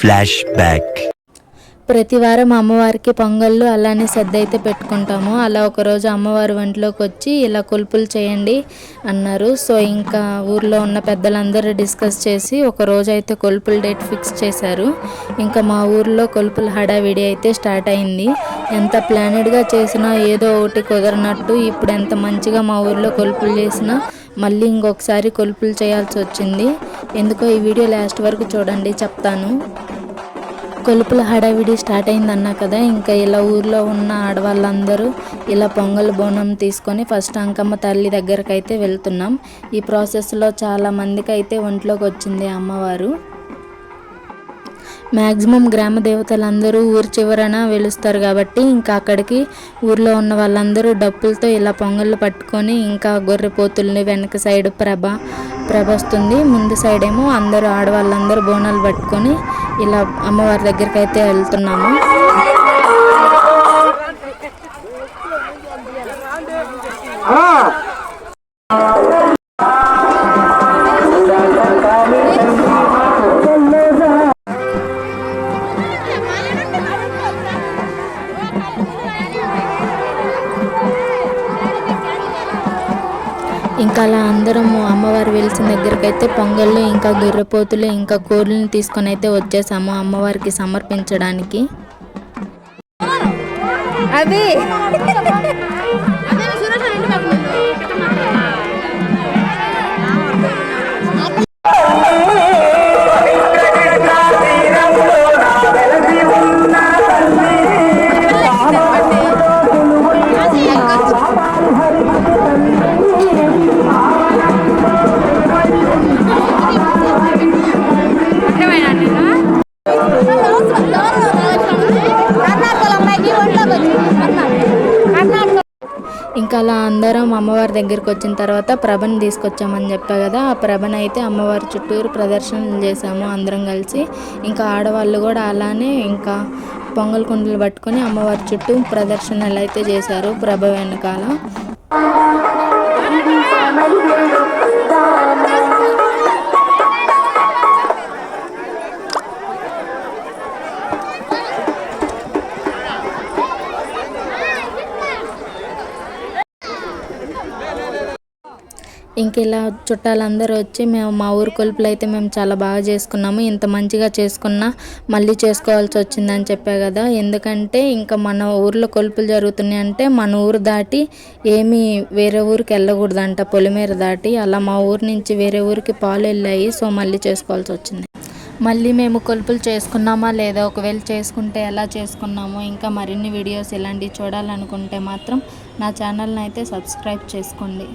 Flash back. ప్రతి వారం అమ్మవారికి పొంగళ్ళు అలానే సద్ది అయితే పెట్టుకుంటాము. అలా ఒకరోజు అమ్మవారి వంటలోకి వచ్చి ఇలా కొలుపులు చేయండి అన్నారు. సో ఇంకా ఊర్లో ఉన్న పెద్దలందరూ డిస్కస్ చేసి ఒకరోజు అయితే కొలుపుల డేట్ ఫిక్స్ చేశారు. ఇంకా మా ఊర్లో కొలుపుల హడావిడి అయితే స్టార్ట్ అయింది. ఎంత ప్లానెడ్గా చేసినా ఏదో ఒకటి కుదరనట్టు ఇప్పుడు ఎంత మంచిగా మా ఊర్లో కొలుపులు చేసినా మళ్ళీ ఇంకొకసారి కొలుపులు చేయాల్సి వచ్చింది. ఎందుకో ఈ వీడియో లాస్ట్ వరకు చూడండి, చెప్తాను. కొలుపుల హడావిడి స్టార్ట్ అయిందన్నా కదా, ఇంకా ఇలా ఊర్లో ఉన్న ఆడవాళ్ళందరూ ఇలా పొంగల్ బోనం తీసుకొని ఫస్ట్ అంకమ్మ తల్లి దగ్గరకు అయితే వెళ్తున్నాం. ఈ ప్రాసెస్లో చాలా మందికి అయితే ఒంట్లోకి వచ్చింది అమ్మవారు. మ్యాక్సిమం గ్రామ దేవతలందరూ ఊరి చివరన వెలుస్తారు కాబట్టి ఇంకా అక్కడికి ఊర్లో ఉన్న వాళ్ళందరూ డప్పులతో ఇలా పొంగళ్ళు పట్టుకొని ఇంకా గొర్రెపోతుల్ని వెనక సైడ్ ప్రభ వస్తుంది, ముందు సైడ్ ఏమో అందరూ ఆడవాళ్ళందరూ బోనాలు పట్టుకొని ఇలా అమ్మవారి దగ్గరికి అయితే వెళ్తున్నాము. ఇంకా అలా అందరము అమ్మవారు వెలిసిన దగ్గరికి అయితే పొంగళ్ళు ఇంకా గొర్రెపోతులు ఇంకా కోళ్ళని తీసుకొని అయితే వచ్చేసాము అమ్మవారికి సమర్పించడానికి. అది ఇంకా అలా అందరం అమ్మవారి దగ్గరికి వచ్చిన తర్వాత ప్రభని తీసుకొచ్చామని చెప్పా కదా, ఆ ప్రభని అయితే అమ్మవారి చుట్టూరు ప్రదర్శనలు చేసాము అందరం కలిసి. ఇంకా ఆడవాళ్ళు కూడా అలానే ఇంకా పొంగల్ కుండలు పట్టుకొని అమ్మవారి చుట్టూ ప్రదర్శనలు అయితే చేశారు ప్రభ వెనకాల. ఇంక ఇలా చుట్టాలందరూ వచ్చి మేము మా ఊరు కొలుపులు అయితే మేము చాలా బాగా చేసుకున్నాము, ఇంత మంచిగా చేసుకున్నా మళ్ళీ చేసుకోవాల్సి వచ్చిందని చెప్పా కదా. ఎందుకంటే ఇంకా మన ఊర్లో కొలుపులు జరుగుతున్నాయి అంటే మన ఊరు దాటి ఏమీ వేరే ఊరికి వెళ్ళకూడదంట, పొలిమేర దాటి. అలా మా ఊరు నుంచి వేరే ఊరికి పాలు వెళ్ళాయి, సో మళ్ళీ చేసుకోవాల్సి వచ్చింది. మళ్ళీ మేము కొలుపులు చేసుకున్నామా లేదా, ఒకవేళ చేసుకుంటే ఎలా చేసుకున్నామో, ఇంకా మరిన్ని వీడియోస్ ఇలాంటివి చూడాలనుకుంటే మాత్రం నా ఛానల్ని అయితే సబ్స్క్రైబ్ చేసుకోండి.